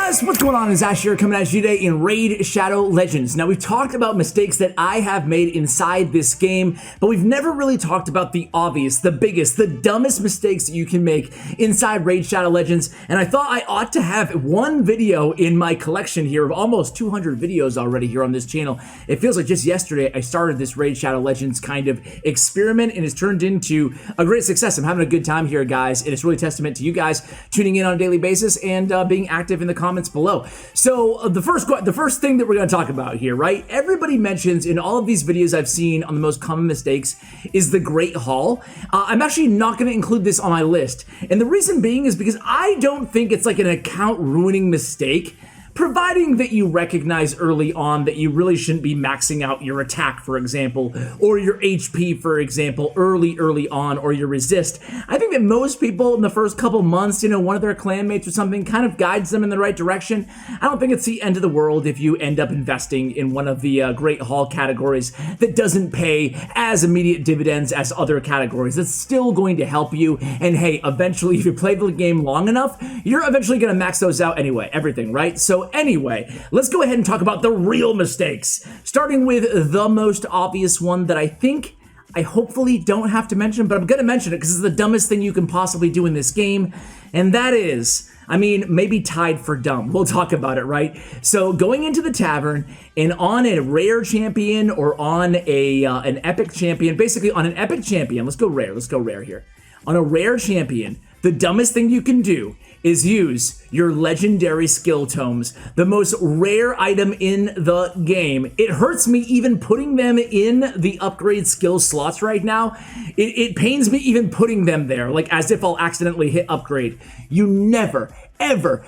guys, what's going on? It's Ash here coming at you today in Raid Shadow Legends. Now, we've talked about mistakes that I have made inside this game, but we've never really talked about the obvious, the biggest, the dumbest mistakes that you can make inside Raid Shadow Legends, and I thought I ought to have one video in my collection here of almost 200 videos already here on this channel. It feels like just yesterday I started this Raid Shadow Legends kind of experiment, and it's turned into a great success. I'm having a good time here, guys, and it's really testament to you guys tuning in on a daily basis and being active in the comments below. So the first thing that we're going to talk about here, right? Everybody mentions in all of these videos I've seen on the most common mistakes is the Great Haul. I'm actually not going to include this on my list, and the reason being is because I don't think it's like an account ruining mistake, providing that you recognize early on that you really shouldn't be maxing out your attack, for example, or your HP, for example, early on, or your resist. I think that most people in the first couple months, you know, one of their clanmates or something kind of guides them in the right direction. I don't think it's the end of the world if you end up investing in one of the Great Haul categories that doesn't pay as immediate dividends as other categories. It's still going to help you, and hey, eventually, if you play the game long enough, you're eventually going to max those out anyway, everything, right? So anyway, let's go ahead and talk about the real mistakes, starting with the most obvious one that I hopefully don't have to mention, but I'm going to mention it because it's the dumbest thing you can possibly do in this game, and that is, I mean, maybe tied for dumb. We'll talk about it, right? So going into the tavern and on a rare champion or on an epic champion, basically on an epic champion, let's go rare here. On a rare champion, the dumbest thing you can do is use your legendary skill tomes, the most rare item in the game. It hurts me even putting them in the upgrade skill slots right now. It pains me even putting them there, like as if I'll accidentally hit upgrade. You never, ever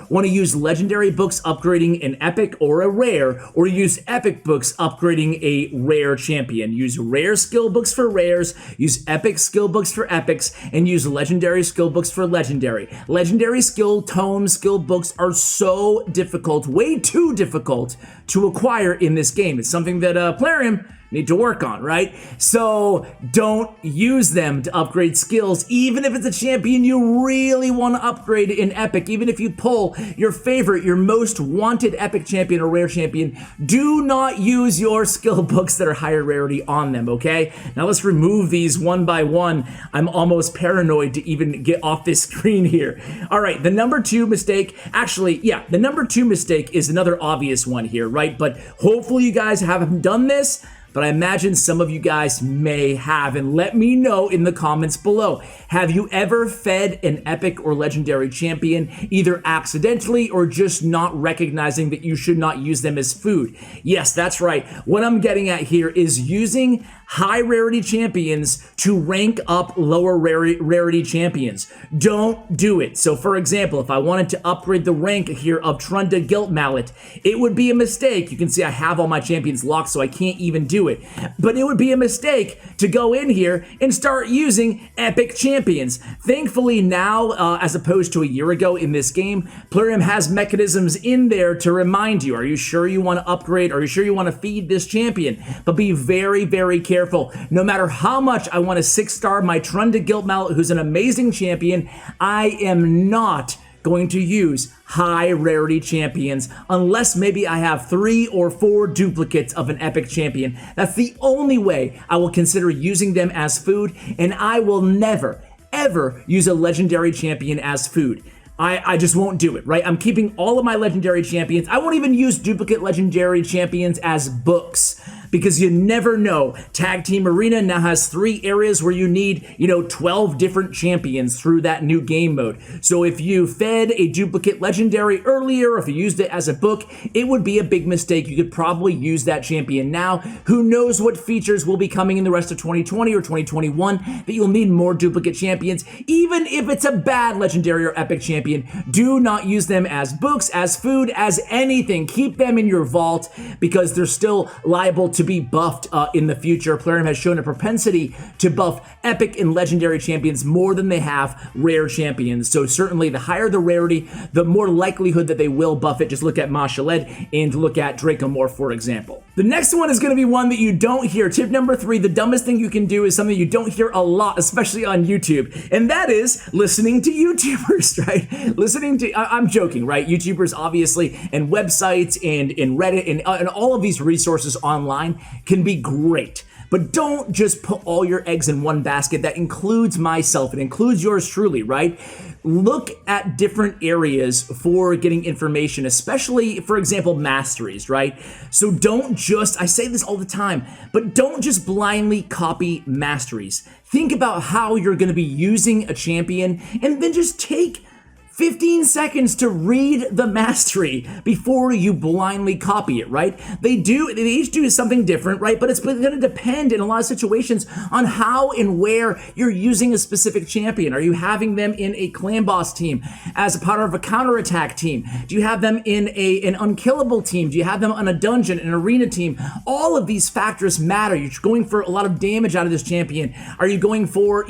want to use legendary books upgrading an epic or a rare, or use epic books upgrading a rare champion. Use rare skill books for rares, use epic skill books for epics, and use legendary skill books for legendary. Legendary skill tomes, skill books are so difficult, way too difficult to acquire in this game. It's something that Plarium need to work on, right? So don't use them to upgrade skills, even if it's a champion you really want to upgrade in epic. Even if you pull your favorite, your most wanted epic champion or rare champion, do not use your skill books that are higher rarity on them, okay? Now let's remove these one by one. I'm almost paranoid to even get off this screen here. All right, the number two mistake, actually, yeah, the number two mistake is another obvious one here, right? But hopefully you guys haven't done this, but I imagine some of you guys may have, and let me know in the comments below. Have you ever fed an epic or legendary champion, either accidentally or just not recognizing that you should not use them as food? Yes, that's right. What I'm getting at here is using high rarity champions to rank up lower rarity champions. Don't do it. So for example, if I wanted to upgrade the rank here of Trunda Gilt Mallet, it would be a mistake. You can see I have all my champions locked, so I can't even do it. But it would be a mistake to go in here and start using epic champions. Thankfully now, as opposed to a year ago in this game, Plarium has mechanisms in there to remind you, are you sure you want to upgrade? Are you sure you want to feed this champion? But be very, very careful. No matter how much I want to 6-star my Trunda Gilt Mallet, who's an amazing champion, I am not going to use high rarity champions unless maybe I have 3 or 4 duplicates of an epic champion. That's the only way I will consider using them as food, and I will never, ever use a legendary champion as food. I just won't do it, right? I'm keeping all of my legendary champions. I won't even use duplicate legendary champions as books, because you never know. Tag Team Arena now has 3 areas where you need, 12 different champions through that new game mode. So if you fed a duplicate legendary earlier, or if you used it as a book, it would be a big mistake. You could probably use that champion now. Who knows what features will be coming in the rest of 2020 or 2021 that you'll need more duplicate champions. Even if it's a bad legendary or epic champion, do not use them as books, as food, as anything. Keep them in your vault, because they're still liable to to be buffed in the future. Plarium has shown a propensity to buff epic and legendary champions more than they have rare champions. So certainly the higher the rarity, the more likelihood that they will buff it. Just look at Mashaled and look at Dracomorph, for example. The next one is going to be one that you don't hear. Tip number 3, the dumbest thing you can do is something you don't hear a lot, especially on YouTube, and that is listening to YouTubers, right? Listening to, I'm joking, right? YouTubers, obviously, and websites and Reddit and all of these resources online can be great. But don't just put all your eggs in one basket. That includes myself. It includes yours truly, right? Look at different areas for getting information, especially, for example, masteries, right? So don't just, I say this all the time, but don't just blindly copy masteries. Think about how you're going to be using a champion and then just take 15 seconds to read the mastery before you blindly copy it, right? They each do something different, right? But it's going to depend in a lot of situations on how and where you're using a specific champion. Are you having them in a clan boss team as a part of a counterattack team? Do you have them in an unkillable team? Do you have them on a dungeon, an arena team? All of these factors matter. You're going for a lot of damage out of this champion. Are you going for,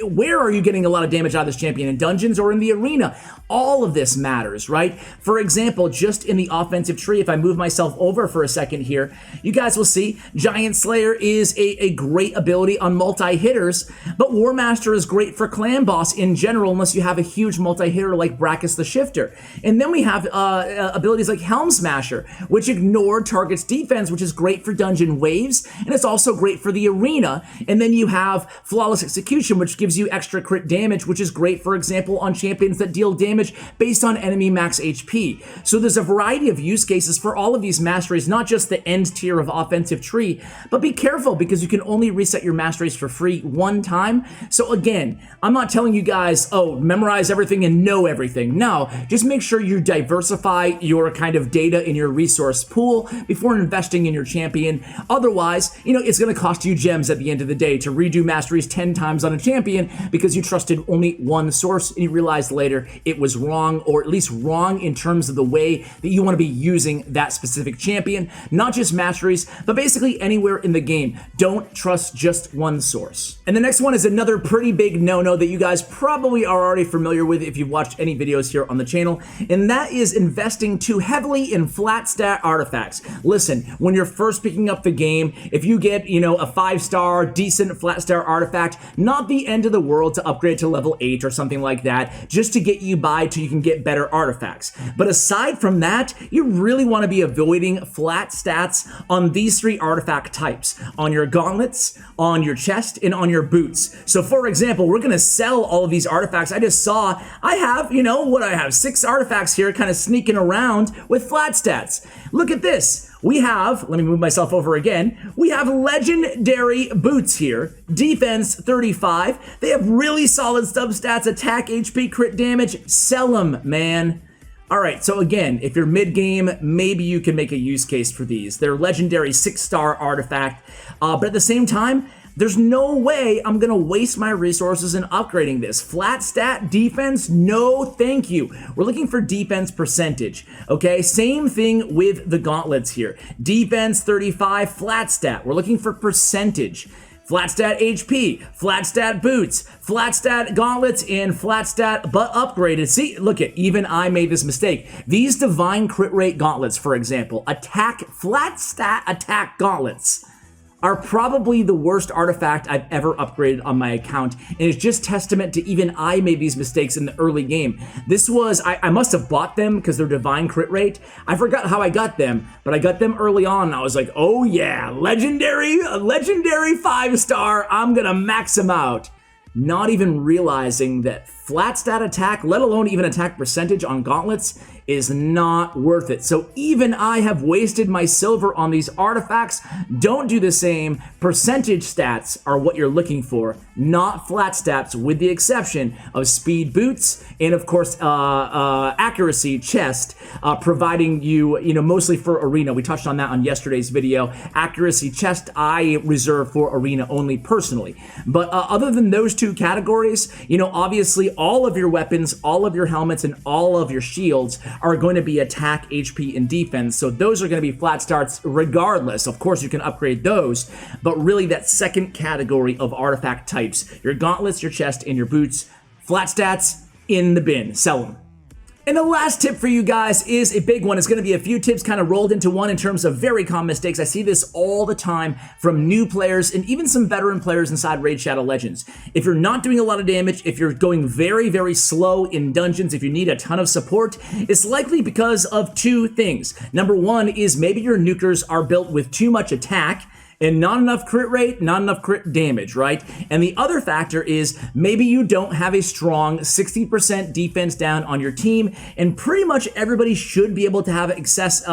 where are you getting a lot of damage out of this champion? In dungeons or in the arena? All of this matters, right? For example, just in the offensive tree, if I move myself over for a second here, you guys will see Giant Slayer is a great ability on multi-hitters, but War Master is great for clan boss in general, unless you have a huge multi-hitter like Brackus the Shifter. And then we have abilities like Helm Smasher, which ignore target's defense, which is great for dungeon waves, and it's also great for the arena. And then you have Flawless Execution, which gives you extra crit damage, which is great, for example, on champions that deal damage based on enemy max HP. So there's a variety of use cases for all of these masteries, not just the end tier of offensive tree, but be careful because you can only reset your masteries for free one time. So again, I'm not telling you guys, oh, memorize everything and know everything. No, just make sure you diversify your kind of data in your resource pool before investing in your champion. Otherwise, it's going to cost you gems at the end of the day to redo masteries 10 times on a champion because you trusted only one source and you realized later it was wrong, or at least wrong in terms of the way that you want to be using that specific champion. Not just masteries, but basically anywhere in the game. Don't trust just one source. And the next one is another pretty big no-no that you guys probably are already familiar with if you've watched any videos here on the channel, and that is investing too heavily in flat stat artifacts. Listen, when you're first picking up the game, if you get, a 5-star decent flat star artifact, not the end of the world to upgrade to level 8 or something like that, just to get you by till you can get better artifacts. But aside from that, you really want to be avoiding flat stats on these 3 artifact types: on your gauntlets, on your chest, and on your boots. So for example, we're going to sell all of these artifacts. I just saw I have, I have 6 artifacts here kind of sneaking around with flat stats. Look at this. We have, let me move myself over again, we have legendary boots here, defense 35, they have really solid sub-stats, attack, HP, crit damage, sell them, man. Alright, so again, if you're mid-game, maybe you can make a use case for these. They're legendary 6-star artifact, but at the same time, there's no way I'm going to waste my resources in upgrading this. Flat stat defense? No, thank you. We're looking for defense percentage, okay? Same thing with the gauntlets here. Defense 35, flat stat. We're looking for percentage. Flat stat HP, flat stat boots, flat stat gauntlets, and flat stat but upgraded. See, look at, even I made this mistake. These divine crit rate gauntlets, for example, flat stat attack gauntlets, are probably the worst artifact I've ever upgraded on my account, and it's just testament to even I made these mistakes in the early game. This was, I must have bought them because they're divine crit rate. I forgot how I got them, but I got them early on, and I was like, oh yeah, legendary 5-star, I'm gonna max them out. Not even realizing that flat stat attack, let alone even attack percentage on gauntlets, is not worth it. So even I have wasted my silver on these artifacts. Don't do the same. Percentage stats are what you're looking for, not flat stats, with the exception of speed boots and of course accuracy chest, providing you, mostly for arena. We touched on that on yesterday's video. Accuracy chest I reserve for arena only personally. But other than those 2 categories, obviously all of your weapons, all of your helmets, and all of your shields are going to be attack, HP, and defense. So those are going to be flat starts regardless. Of course, you can upgrade those, but really that second category of artifact types, your gauntlets, your chest, and your boots, flat stats, in the bin. Sell them. And the last tip for you guys is a big one. It's going to be a few tips kind of rolled into one in terms of very common mistakes. I see this all the time from new players and even some veteran players inside Raid Shadow Legends. If you're not doing a lot of damage, if you're going very, very slow in dungeons, if you need a ton of support, it's likely because of two things. Number one is maybe your nukers are built with too much attack and not enough crit rate, not enough crit damage, right? And the other factor is maybe you don't have a strong 60% defense down on your team, and pretty much everybody should be able to have access,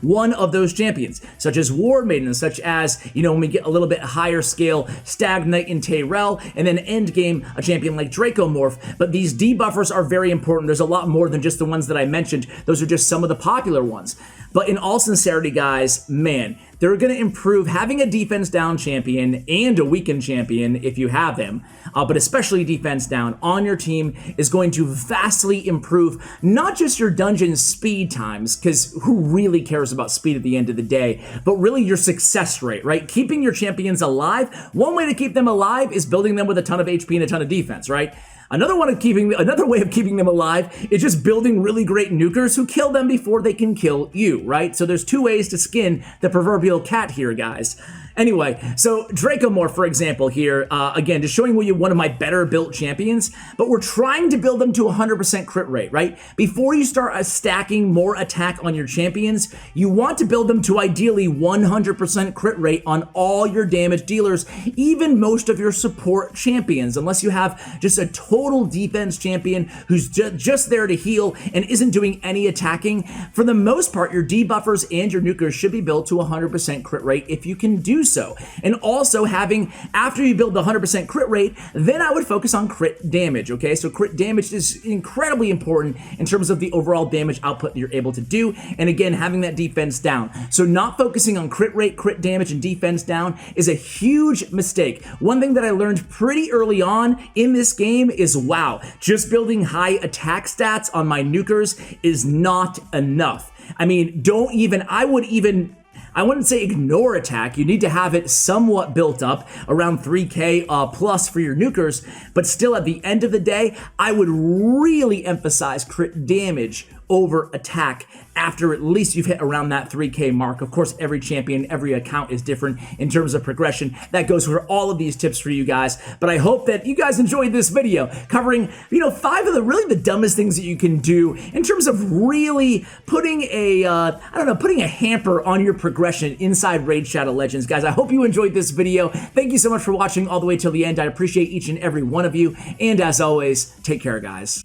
one of those champions, such as War Maiden, such as, when we get a little bit higher scale, Stag Knight and Tyrell, and then end game, a champion like Dracomorph. But these debuffers are very important. There's a lot more than just the ones that I mentioned. Those are just some of the popular ones. But in all sincerity, guys, man, they're going to improve having a defense down champion and a weakened champion if you have them, but especially defense down on your team is going to vastly improve not just your dungeon speed times, because who really cares about speed at the end of the day, but really your success rate, right? Keeping your champions alive. One way to keep them alive is building them with a ton of HP and a ton of defense, right? Another way of keeping them alive is just building really great nukers who kill them before they can kill you, right? So there's two ways to skin the proverbial cat here, guys. Anyway, so Dracomorph, for example, here, again, just showing you one of my better built champions, but we're trying to build them to 100% crit rate, right? Before you start stacking more attack on your champions, you want to build them to ideally 100% crit rate on all your damage dealers, even most of your support champions, unless you have just a total defense champion who's just there to heal and isn't doing any attacking. For the most part, your debuffers and your nukers should be built to 100% crit rate if you can do so. And also having, after you build the 100% crit rate, then I would focus on crit damage, okay? So crit damage is incredibly important in terms of the overall damage output you're able to do, and again, having that defense down. So not focusing on crit rate, crit damage, and defense down is a huge mistake. One thing that I learned pretty early on in this game is, wow, just building high attack stats on my nukers is not enough. I mean, I wouldn't say ignore attack. You need to have it somewhat built up around 3k plus for your nukers, but still at the end of the day, I would really emphasize crit damage over attack after at least you've hit around that 3k mark. Of course, every champion, every account is different in terms of progression. That goes for all of these tips for you guys, but I hope that you guys enjoyed this video covering, 5 of the dumbest things that you can do in terms of really putting a hamper on your progression inside Raid Shadow Legends. Guys, I hope you enjoyed this video. Thank you so much for watching all the way till the end. I appreciate each and every one of you, and as always, take care, guys.